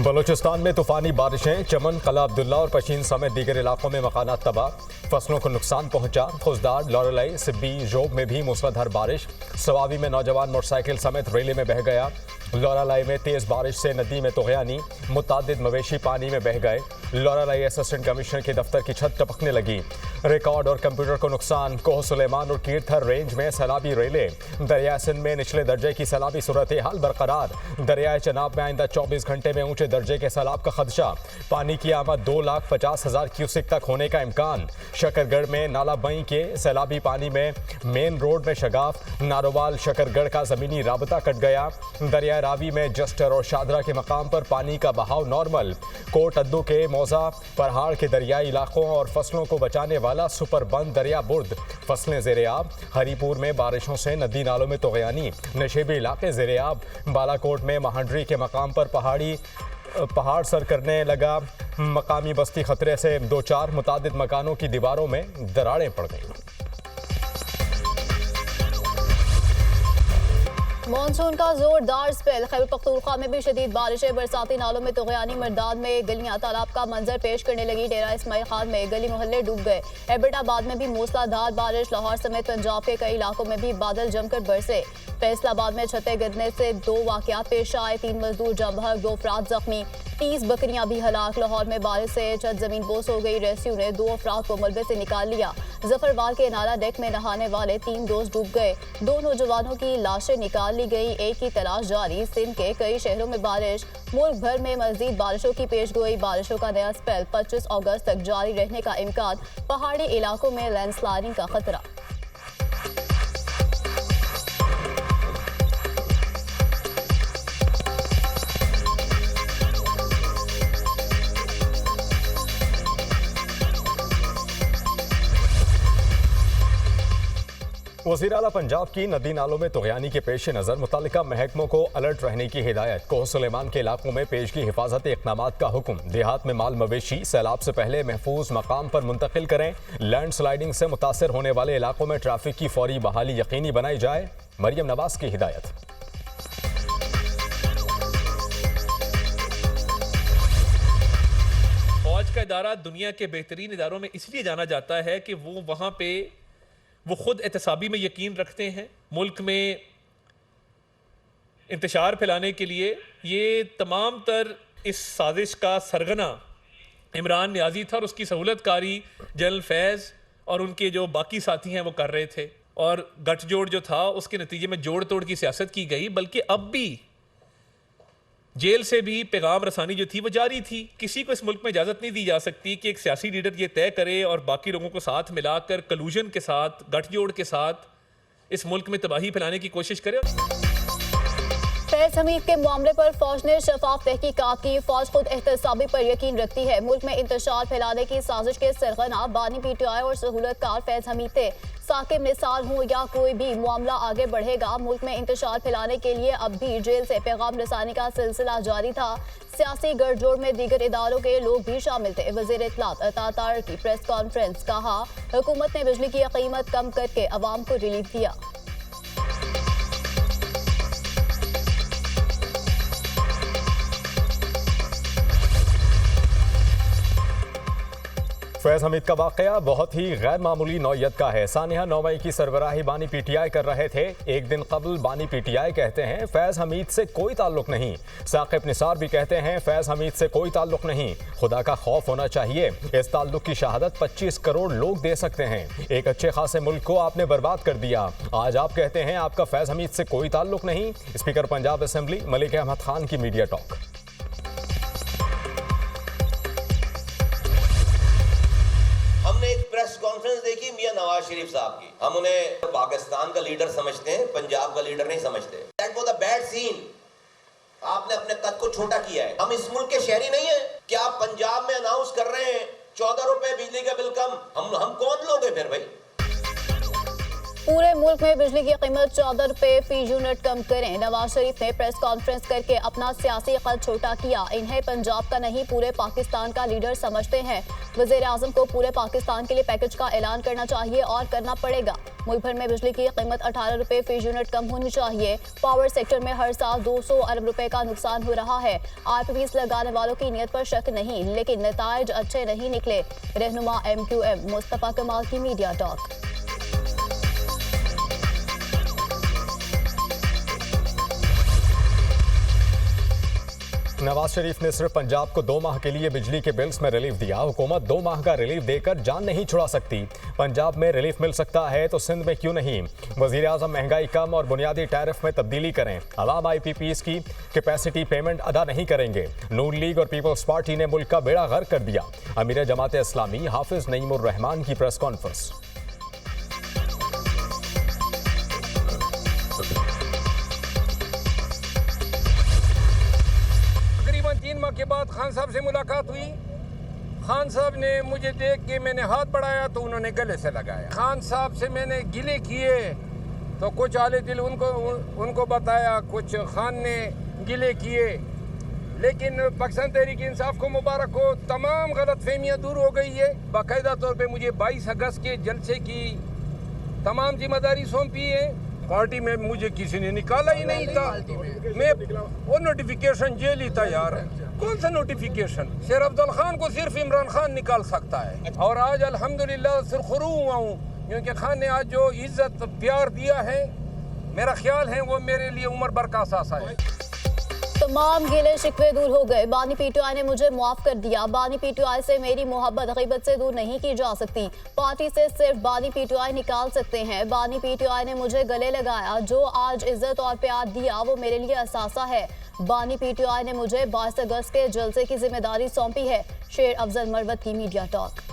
बलूचिस्तान में तूफानी बारिशें, चमन, कला अब्दुल्ला और पशीन समेत दीगर इलाकों में मकानात तबाह, फसलों को नुकसान पहुंचा। खुजदार, लॉरेलाई, सिब्बी, जोब में भी मूसलाधार बारिश। सवाबी में नौजवान मोटरसाइकिल समेत रेले में बह गया। लॉरेलाई में तेज बारिश से नदी में तुग़यानी, मुतादिद मवेशी पानी में बह गए। लॉरेलाई असिस्टेंट कमिश्नर के दफ्तर की छत टपकने लगी। रिकॉर्ड और कंप्यूटर को नुकसान। कोह सुलेमान और कीरथर रेंज में सैलाबी रेले। दरिया सिंध में निचले दर्जे की सैलाबी सूरत हाल बरकरार। दरियाए चनाब में आइंदा 24 घंटे में ऊंचे दर्जे के सैलाब का खदशा। पानी की आमद 2,50,000 क्यूसिक तक होने का इम्कान। शकरगढ़ में नाला बई के सैलाबी पानी में मेन रोड में शगाफ। नारोवाल शकरगढ़ का जमीनी राबता कट गया। दरिया रावी में जस्टर और शादरा के मकाम पर पानी का बहाव नॉर्मल। कोट अद्दू के मौजा पहाड़ के दरियाई इलाकों और फसलों को बचाने वाला सुपर बंद दरिया बुर्द। फसलें ज़ेरे-आब। हरीपुर में बारिशों से नदी नालों में तुग़यानी। नशेबी इलाके ज़ेरे-आब। बालाकोट में महांडरी के मकाम पर पहाड़ सर करने लगा। मकामी बस्ती खतरे से 2-4 मुतादिद मकानों की दीवारों में दरारें पड़ गईं। मॉनसून का जोरदार स्पेल। खैबर पख्तूनख्वा में भी शदीद बारिशें। बरसाती नालों में तुग़यानी। मरदान में गलियां तालाब का मंजर पेश करने लगी। डेरा इस्माइल खान में गली मोहल्ले डूब गए। एबटाबाद में भी मूसलाधार बारिश। लाहौर समेत पंजाब के कई इलाकों में भी बादल जमकर बरसे। फैसलाबाद में छतें गिरने से 2 वाक़यात पेश आए। 3 मजदूर जम बहक, 2 अफराद जख्मी। 30 बकरियां भी हलाक। लाहौर में बारिश से छत जमीन बोस हो गई। रेस्क्यू ने 2 अफराद को मलबे से निकाल लिया। जफरवाल के नाला डेक में नहाने वाले 3 दोस्त डूब गए। 2 नौजवानों की लाशें निकाल ली गई। एक की तलाश जारी। सिंध के कई शहरों में बारिश। मुल्क भर में मजीद बारिशों की पेशगोई। बारिशों का नया स्पेल 25 अगस्त तक जारी रहने का इम्कान। पहाड़ी इलाकों में लैंडस्लाइडिंग का खतरा। वज़ीर आला पंजाब की नदी नालों में तुग़यानी के पेश नज़र मुतालिका महकमों को अलर्ट रहने की हिदायत। कोह सुलेमान के इलाकों में पेशगी हिफाजती इक़दामात का हुक्म। देहात में माल मवेशी सैलाब से पहले महफूज मकाम पर मुंतकिल करें। लैंड स्लाइडिंग से मुतासर होने वाले इलाकों में ट्रैफिक की फौरी बहाली यकीनी बनाई जाए। मरियम नवाज की हिदायत। फौज का इदारा दुनिया के बेहतरीन इदारों में इसलिए जाना जाता है कि वो वहाँ पे वो खुद एहतसाबी में यकीन रखते हैं। मुल्क में इंतशार फैलाने के लिए ये तमाम तर इस साजिश का सरगना इमरान नियाजी था और उसकी सहूलतकारी जनरल फैज़ और उनके जो बाकी साथी हैं वो कर रहे थे। और गठजोड़ जो था उसके नतीजे में जोड़ तोड़ की सियासत की गई। बल्कि अब भी जेल से भी पैगाम रसानी जो थी वो जारी थी। किसी को इस मुल्क में इजाज़त नहीं दी जा सकती कि एक सियासी लीडर ये तय करे और बाकी लोगों को साथ मिलाकर कलूजन के साथ, गठजोड़ के साथ इस मुल्क में तबाही फैलाने की कोशिश करे। फैज़ हमीद के मामले पर फौज ने शफाफ तहकीकात की। फौज खुद एहतसाबी पर यकीन रखती है। मुल्क में इंतशार फैलाने की साजिश के सरगना बानी PTI और सहूलतकार फैज़ हमीद थे। साकिब निसार हो या कोई भी मामला आगे बढ़ेगा। मुल्क में इंतशार फैलाने के लिए अब भी जेल से पैगाम रसानी का सिलसिला जारी था। सियासी गठजोड़ में दीगर इदारों के लोग भी शामिल थे। वज़ीर इत्तलात अता तार की प्रेस कॉन्फ्रेंस। कहा, हुकूमत ने बिजली की कीमत कम करके अवाम को रिलीफ दिया। फैज़ हमीद का वाक़या बहुत ही गैर मामूली नौयत का है। सानिया नौमई की सरबराही बानी PTI कर रहे थे। एक दिन कबल बानी PTI कहते हैं फैज़ हमीद से कोई ताल्लुक नहीं। साकिब निसार भी कहते हैं फैज़ हमीद से कोई ताल्लुक नहीं। खुदा का खौफ होना चाहिए। इस ताल्लुक की शहादत 25 करोड़ लोग दे सकते हैं। एक अच्छे खासे मुल्क को आपने बर्बाद कर दिया। आज आप कहते हैं आपका फैज़ हमीद से कोई ताल्लुक नहीं। स्पीकर पंजाब असेंबली मलिक अहमद खान की मीडिया टॉक। प्रेस कॉन्फ्रेंस देखी मियां नवाज शरीफ साहब की। हम उन्हें पाकिस्तान का लीडर समझते हैं, पंजाब का लीडर नहीं समझते। That was a bad scene. आपने अपने कद को छोटा किया है। हम इस मुल्क के शहरी नहीं है कि आप पंजाब में अनाउंस कर रहे हैं 14 रुपए बिजली का बिल कम। हम कौन लोग हैं फिर भाई? पूरे मुल्क में बिजली की कीमत 14 रुपए फी यूनिट कम करें। नवाज शरीफ ने प्रेस कॉन्फ्रेंस करके अपना सियासी कद छोटा किया। इन्हें पंजाब का नहीं पूरे पाकिस्तान का लीडर समझते हैं। वज़ीर आज़म को पूरे पाकिस्तान के लिए पैकेज का ऐलान करना चाहिए और करना पड़ेगा। मुल्क भर में बिजली की कीमत 18 रुपए फी यूनिट कम होनी चाहिए। पावर सेक्टर में हर साल 200 अरब रुपए का नुकसान हो रहा है। RPPs लगाने वालों की नीयत पर शक नहीं, लेकिन नताइज अच्छे नहीं निकले। रहनुमा MQM मुस्तफा कमाल की मीडिया टॉक। नवाज शरीफ ने सिर्फ पंजाब को 2 माह के लिए बिजली के बिल्स में रिलीफ दिया। हुकूमत 2 माह का रिलीफ देकर जान नहीं छुड़ा सकती। पंजाब में रिलीफ मिल सकता है तो सिंध में क्यों नहीं। वजीर आज़म महंगाई कम और बुनियादी टैरिफ में तब्दीली करें। अवाम IPPs की कैपेसिटी पेमेंट अदा नहीं करेंगे। नून लीग और पीपल्स पार्टी ने मुल्क का बेड़ा गर्क कर दिया। अमीर जमात इस्लामी हाफिज नईमुर रहमान की प्रेस कॉन्फ्रेंस। तकरीबन 3 माह के बाद खान साहब से मुलाकात हुई। खान साहब ने मुझे देख के मैंने हाथ बढ़ाया तो उन्होंने गले से लगाया। खान साहब से मैंने गिले किए तो कुछ आले दिल उनको बताया, कुछ खान ने गिले किए। लेकिन पाकिस्तान तहरीक इंसाफ को मुबारक हो, तमाम गलत फहमियाँ दूर हो गई है। बाकायदा तौर पे मुझे 22 अगस्त के जलसे की तमाम जिम्मेदारी सौंपी है। पार्टी में मुझे किसी ने निकाला ही नहीं था। मैं वो नोटिफिकेशन जेल ही था यार। कौन सा नोटिफिकेशन? शेर अफजल खान को सिर्फ इमरान खान निकाल सकता है। और आज अल्हम्दुलिल्लाह सुरखरू हुआ हूँ क्योंकि खान ने आज जो इज्जत प्यार दिया है, मेरा ख्याल है वो मेरे लिए उम्र भर का सासा है। तमाम गिले शिकवे दूर हो गए। बानी PTI ने मुझे मुआफ कर दिया। बानी PTI से मेरी मोहब्बत गीबत से दूर नहीं की जा सकती। पार्टी से सिर्फ बानी PTI निकाल सकते हैं। बानी PTI ने मुझे गले लगाया। जो आज इज्जत और प्यार दिया वो मेरे लिए असासा है। बानी PTI ने मुझे 22 अगस्त के जलसे की जिम्मेदारी सौंपी है। शेर अफजल मरवत की मीडिया टॉक।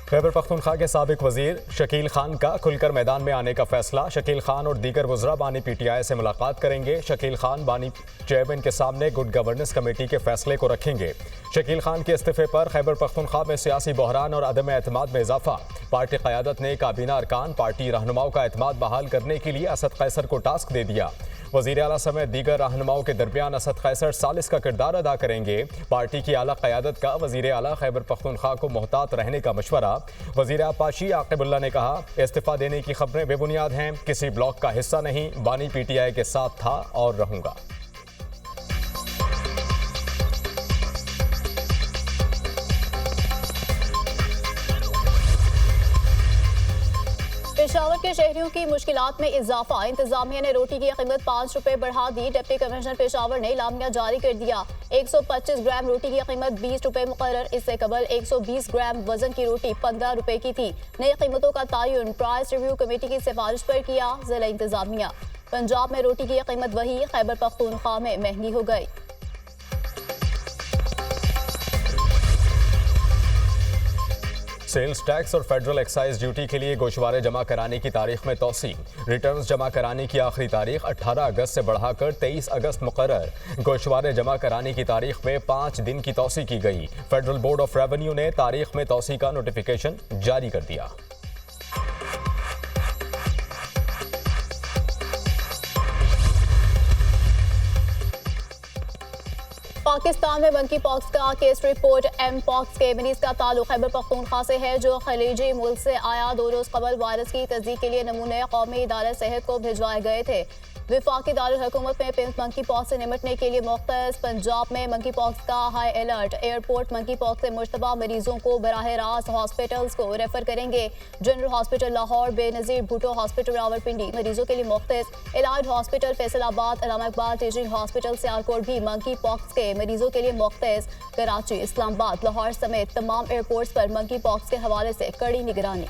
खैबर पख्तूनख्वा के साबिक वजीर शकील खान का खुलकर मैदान में आने का फैसला। शकील खान और दीगर वज़रा बानी PTI से मुलाकात करेंगे। शकील खान बानी चेयरमैन के सामने गुड गवर्नेंस कमेटी के फैसले को रखेंगे। शकील खान के इस्तीफे पर खैबर पख्तूनख्वा में सियासी बहरान और अदम एतमाद में इजाफा। पार्टी क़यादत ने काबीना अरकान पार्टी रहनुमाओं का एतमाद बहाल करने के लिए असद कैसर को टास्क दे दिया। वज़ीर आला समेत दीगर रहनुमाओं के दरमियान असद कैसर सालिस का किरदार अदा करेंगे। पार्टी की आला क़यादत का वज़ीर आला खैबर पख्तूनख्वा को मोहतात रहने का मशवरा। वज़ीर आपाशी आक़िबुल्लाह ने कहा, इस्तीफ़ा देने की खबरें बेबुनियाद हैं, किसी ब्लॉक का हिस्सा नहीं, बानी PTI के साथ था और रहूँगा। पेशावर के शहरियों की मुश्किलात में इजाफा। इंतजामिया ने रोटी की कीमत 5 रुपए बढ़ा दी। डिप्टी कमिश्नर पेशावर ने लामिया जारी कर दिया। 125 ग्राम रोटी की कीमत 20 रुपए मुकर्रर। इससे कबल 120 ग्राम वजन की रोटी 15 रुपए की थी। नई कीमतों का तयन प्राइस रिव्यू कमेटी की सिफारिश पर किया जिला इंतजामिया। पंजाब में रोटी की कीमत वही, खैबर पख्तूनख्वा में महंगी हो गई। सेल्स टैक्स और फेडरल एक्साइज ड्यूटी के लिए गोशवारे जमा कराने की तारीख में तौसी। रिटर्न्स जमा कराने की आखिरी तारीख 18 अगस्त से बढ़ाकर 23 अगस्त मुकर्रर। गोशवारे जमा कराने की तारीख में 5 दिन की तौसी की गई। फेडरल बोर्ड ऑफ रेवेन्यू ने तारीख में तौसी का नोटिफिकेशन जारी कर दिया। पाकिस्तान में मंकी पॉक्स का केस रिपोर्ट M-Pox के मरीज का ताल्लुक खैबर पख्तूनख्वा से है जो खलीजी मुल्क से आया। 2 रोज कबल वायरस की तस्दीक के लिए नमूने कौमी इदारा सेहत को भिजवाए गए थे। विफाकी दारुल हुकूमत में मंकी पॉक्स से निपटने के लिए मुख्तस। पंजाब में मंकी पॉक्स का high alert. Airport monkey pox से मुश्तबा मरीजों को बराह रास्त हॉस्पिटल्स को रेफर करेंगे। General hospital Lahore, Benazir Bhutto hospital Rawalpindi मरीजों के लिए मुख्तस। इलाज हॉस्पिटल फैसलाबाद, अल्लामा इकबाल टीचिंग हॉस्पिटल सियालकोट भी मंकी पॉक्स के मरीजों के लिए मुख्तस। कराची, इस्लामाबाद, लाहौर समेत तमाम एयरपोर्ट्स पर मंकी पॉक्स के हवाले से कड़ी निगरानी।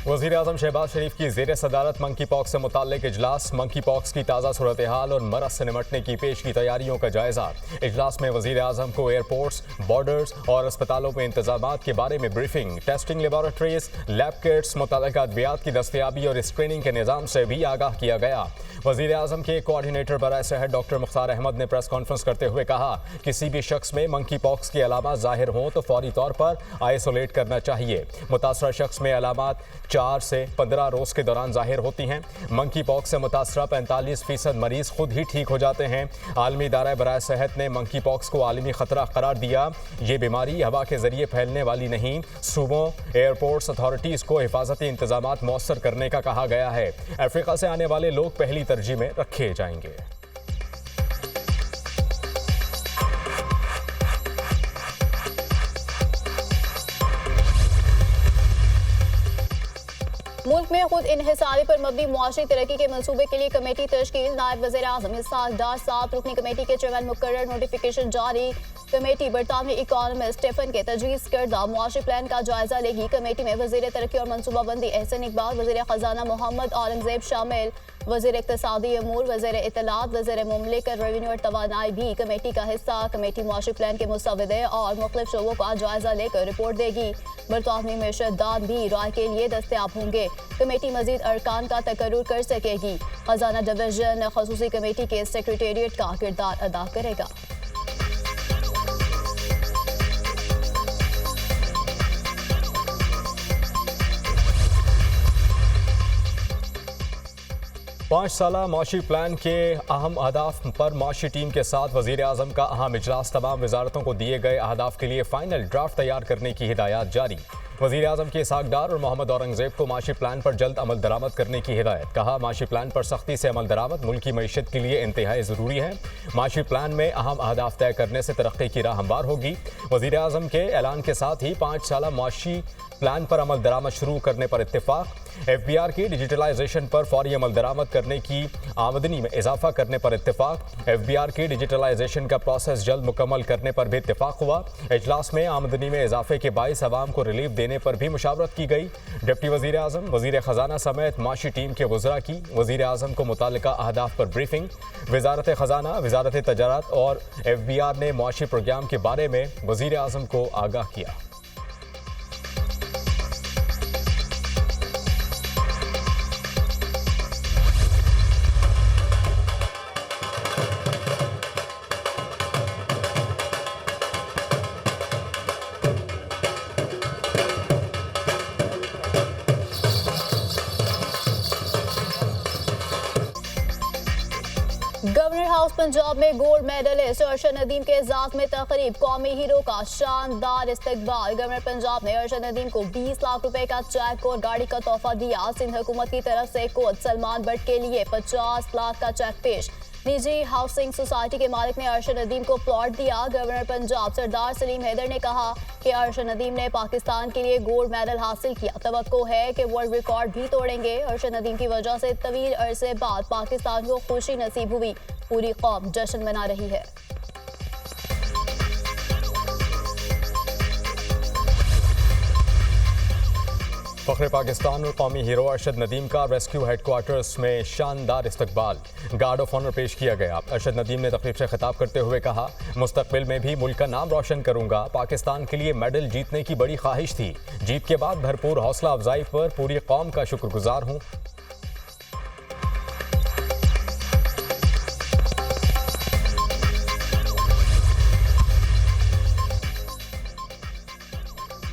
वज़ीर आज़म शहबाज शरीफ की ज़ेर सदारत मंकी पॉक्स से मुताल्लिक इजलास, मंकी पॉक्स की ताज़ा सूरत हाल और मरज़ से निमटने की पेश की तैयारियों का जायज़ा। इजलास में वज़ीर आज़म को एयरपोर्ट्स, बॉर्डर्स और अस्पतालों में इंतजामात के बारे में ब्रीफिंग, टेस्टिंग लेबॉरेटरीज, लैब किट्स, मुतल्लिका अद्वियात की दस्तयाबी और स्क्रीनिंग के निज़ाम से भी आगाह किया गया। वज़ीर आज़म के कोऑर्डिनेटर बराए सेहत डॉक्टर मुख्तार अहमद ने प्रेस कॉन्फ्रेंस करते हुए कहा, किसी भी शख्स में मंकी पॉक्स की अलामात ज़ाहिर हों तो फौरी तौर पर आइसोलेट करना चाहिए। मुतासरा शख्स में अलामात 4 से 15 रोज़ के दौरान जाहिर होती हैं। मंकी पॉक्स से मुतासरा 45% मरीज खुद ही ठीक हो जाते हैं। आलमी इदारा बराए सेहत ने मंकी पॉक्स को आलमी खतरा करार दिया। ये बीमारी हवा के जरिए फैलने वाली नहीं। सूबों, एयरपोर्ट्स अथॉरिटीज़ को हिफाजती इंतजामात मौसर करने का कहा गया है। अफ्रीका से आने वाले लोग पहली तरजीह में रखे जाएंगे। मुल्क में खुद इन्हिसारी पर मबनी मुआशी तरक्की के मनसूबे के लिए कमेटी तश्कील। नायब वज़ीर आज़म इसहाक डार 7 रुकनी कमेटी के चेयरमैन मुकर्रर, नोटिफिकेशन जारी। कमेटी बरतानवी इकॉनमिस्ट स्टेफन के तजवीज़ करदा मुआशी प्लान का जायजा लेगी। कमेटी में वज़ीर तरक्की और मनसूबाबंदी एहसन इकबाल, वज़ीर ख़जाना मोहम्मद औरंगज़ेब शामिल। वज़ीर इक़्तिसादी अमूर, वज़ीर इत्तलात, वज़ीर मुमलिकत, रेवेन्यू और तवानाई भी कमेटी का हिस्सा। कमेटी मुआशी प्लान के मुसव्वदे और मुख्तलिफ शोबों का जायजा लेकर रिपोर्ट देगी। बरतानवी मेशतदान भी राय के लिए दस्तयाब होंगे। कमेटी मजीद अरकान का तकर्रुर कर सकेगी। खजाना डिवीजन खसूसी कमेटी के सेक्रेटेरिएट का किरदार अदा करेगा। पाँच साला माशी प्लान के अहम अहदाफ पर माशी टीम के साथ वज़ीर आज़म का अहम इजलास। तमाम वजारतों को दिए गए अहदाफ के लिए फाइनल ड्राफ्ट तैयार करने की हिदायत जारी। वज़ीर आज़म के इसहाक डार और मोहम्मद औरंगज़ेब को माशी प्लान पर जल्द अमल दरामद करने की हिदायत। कहा, माशी प्लान पर सख्ती से अमल दरामद मुल्क की मईशत के लिए इंतहाई ज़रूरी है। माशी प्लान में अहम अहदाफ तय करने से तरक्की की राह हमवार होगी। वज़ीर आज़म के ऐलान के साथ ही 5 साला माशी प्लान पर अमल दरामद शुरू करने पर इत्तेफाक। FBR की डिजिटलाइजेशन पर फौरी अमल दरामद करने की आमदनी में इजाफा करने पर इत्तेफाक। FBR की डिजिटलाइजेशन का प्रोसेस जल्द मुकम्मल करने पर भी इत्तेफाक हुआ। इजलास में आमदनी में इजाफे के बाइस अवाम को रिलीफ देने पर भी मुशावरत की गई। डिप्टी वज़ीर आज़म, वज़ीर ख़जाना समेत माशी टीम के वज़रा की वज़ीर आज़म को मुतालिका अहदाफ पर ब्रीफिंग। वज़ारत ख़जाना, वज़ारत तजारत और FBR ने मुआशी प्रोग्राम के बारे में वज़ीर आज़म को आगाह किया। गवर्नर हाउस पंजाब में गोल्ड मेडलिस्ट अरशद नदीम के एजाज में तकरीब। कौमी हीरो का शानदार इस्तकबाल। गवर्नर पंजाब ने अरशद नदीम को 20 लाख रुपए का चेक और गाड़ी का तोहफा दिया। सिंध हुकूमत की तरफ से कोच सलमान बट के लिए 50 लाख का चेक पेश। निजी हाउसिंग सोसाइटी के मालिक ने अरशद नदीम को प्लॉट दिया। गवर्नर पंजाब सरदार सलीम हैदर ने कहा कि अरशद नदीम ने पाकिस्तान के लिए गोल्ड मेडल हासिल किया। तवक्को है कि वर्ल्ड रिकॉर्ड भी तोड़ेंगे। अरशद नदीम की वजह से तवील अरसे बाद पाकिस्तान को खुशी नसीब हुई। पूरी कौम जश्न मना रही है। फ़ख्र पाकिस्तान और कौमी हीरो अरशद नदीम का रेस्क्यू हेडक्वार्टर्स में शानदार इस्तकबाल, गार्ड ऑफ ऑनर पेश किया गया। अरशद नदीम ने तकरीब से खिताब करते हुए कहा, मुस्तकबिल में भी मुल्क का नाम रोशन करूंगा। पाकिस्तान के लिए मेडल जीतने की बड़ी ख्वाहिश थी। जीत के बाद भरपूर हौसला अफजाई पर पूरी कौम का शुक्रगुजार हूँ।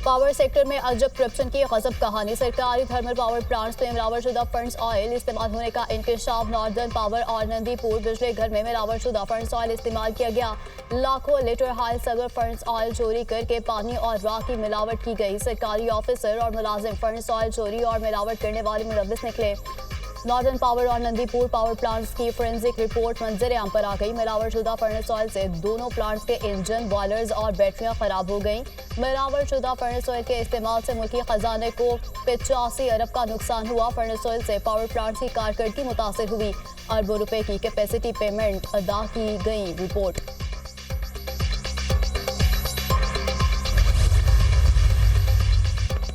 पावर सेक्टर में अजब करप्शन की गजब कहानी। सरकारी थर्मल पावर प्लांट्स में मिलावटशुदा फंड्स ऑयल इस्तेमाल होने का इंकशाफ। नॉर्दर्न पावर और नंदीपुर बिजली घर में मिलावटशुदा फंड्स ऑयल इस्तेमाल किया गया। लाखों litre high sulphur funds oil चोरी करके पानी और राख की मिलावट की गई। सरकारी ऑफिसर और मुलाजिम फंड्स ऑयल चोरी और मिलावट करने वाले मुलव्विस निकले। नॉर्दर्न पावर और नंदीपुर पावर प्लांट्स की फोरेंसिक रिपोर्ट मंजर आम पर आ गई। मिलावटशुदा फर्नेस ऑयल से दोनों प्लांट्स के इंजन, बॉयलर्स और बैटरियां खराब हो गईं। मिलावटशुदा फर्नेस ऑयल के इस्तेमाल से मुल्की खजाने को 85 अरब का नुकसान हुआ। फर्नेस ऑयल से पावर प्लांट्स की कारकर्दगी मुतासिर हुई। अरबों रुपए की कैपेसिटी पेमेंट अदा की गई। रिपोर्ट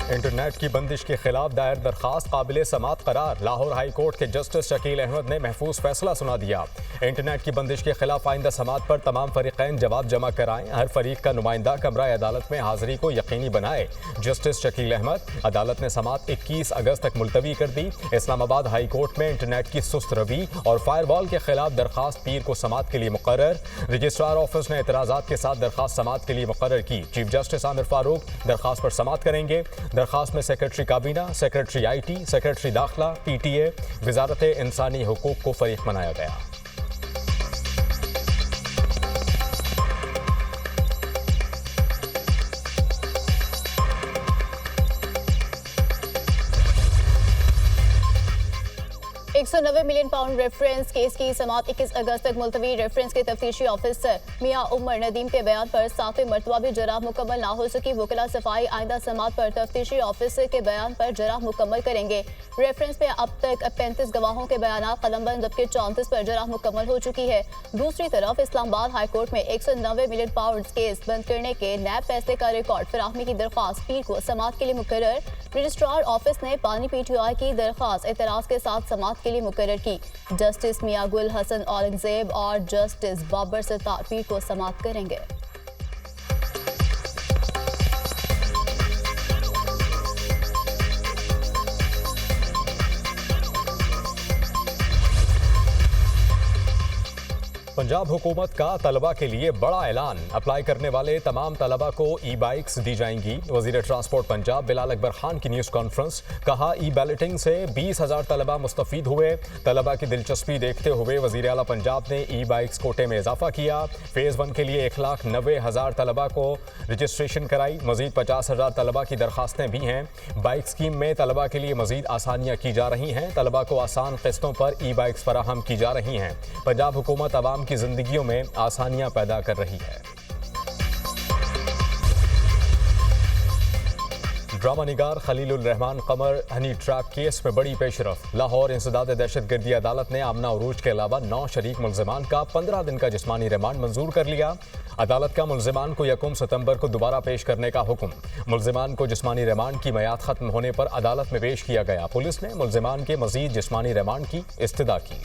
इंटरनेट की बंदिश के खिलाफ दायर दरखास्त काबिल समात करार। लाहौर हाई कोर्ट के जस्टिस शकील अहमद ने महफूज फैसला सुना दिया। इंटरनेट की बंदिश के खिलाफ आइंदा समात पर तमाम फरीकैन जवाब जमा कराएं। हर फरीक का नुमाइंदा कमरा अदालत में हाजिरी को यकीनी बनाए। जस्टिस शकील अहमद। अदालत ने समात 21 अगस्त तक मुलतवी कर दी। इस्लामाबाद हाई कोर्ट में इंटरनेट की सुस्त रवी और फायरवॉल के खिलाफ दरखास्त पीर को समात के लिए मुकर्रर। रजिस्ट्रार ऑफिस ने एतराज़ात के साथ दरखास्त समात के लिए मुकर्रर की। चीफ जस्टिस आमिर फारूक दरखास्त पर समात करेंगे। दरखास्त में सेक्रेटरी काबीना, सेक्रेटरी IT, सेक्रेटरी दाखिला, PTA, वजारत इंसानी हुकूक को फरीक बनाया गया। £190 मिलियन रेफरेंस केस की समात 21 अगस्त तक मुलतवी। रेफरेंस के तफ्तीशी ऑफिसर मियां उमर नदीम के बयान पर 7वें मरतबा भी जराह मुकम्मल ना हो सकी। वकला सफाई आइंदा समात पर तफ्तीशी ऑफिसर के बयान पर जराह मुकम्मल करेंगे। रेफरेंस में अब तक 35 गवाहों के बयान कलमबंद, जबकि 34 पर जराह मुकम्मल हो चुकी है। दूसरी तरफ इस्लामाबाद हाई कोर्ट में £190 मिलियन केस बंद करने के नैब फैसले का रिकॉर्ड फराहमी की दरख्वास्त पीर को समात के लिए मुकर्रर। रजिस्ट्रार ऑफिस ने पानी PTI की दरख्वास्त एतराज के साथ समात के लिए मुकर्रर की। जस्टिस मियां गुल हसन औरंगजेब और जस्टिस बाबर सत्तार पीर को समात करेंगे। पंजाब हुकूमत का तलबा के लिए बड़ा ऐलान। अप्लाई करने वाले तमाम तलबा को ई-बाइक्स दी जाएंगी। वज़ीर ट्रांसपोर्ट पंजाब बिलाल अकबर खान की न्यूज़ कॉन्फ्रेंस। कहा ई-बैलेटिंग से 20,000 तलबा मुस्तफ़ीद हुए। तलबा की दिलचस्पी देखते हुए वज़ीर आला पंजाब ने ई-बाइक्स कोटे में इजाफा किया। फ़ेज़ 1 के लिए 1,90,000 तलबा को रजिस्ट्रेशन कराई। मज़ीद 50,000 तलबा की दरखास्तें भी हैं। बाइक स्कीम में तलबा के लिए मज़ीद आसानियाँ की जा रही हैं। तलबा को आसान किस्तों पर ई-बाइक्स फराहम की जा रही हैं। पंजाब हुकूमत आवाम की जिंदगियों में आसानियां पैदा कर रही है। ड्रामा निगार खलीलुर रहमान कमर हनी ट्रैप केस में बड़ी पेशरफ। लाहौर इंसदाद दहशतगर्दी अदालत ने आमना उरूज के अलावा 9 शरीक मुल्जिमान का 15 दिन का जिस्मानी रिमांड मंजूर कर लिया। अदालत का मुल्जिमान को 1 सितंबर को दोबारा पेश करने का हुक्म। मुल्जिमान को जिस्मानी रिमांड की मियाद खत्म होने पर अदालत में पेश किया गया। पुलिस ने मुल्जिमान के मजीद जिस्मानी रिमांड की इस्तदा की।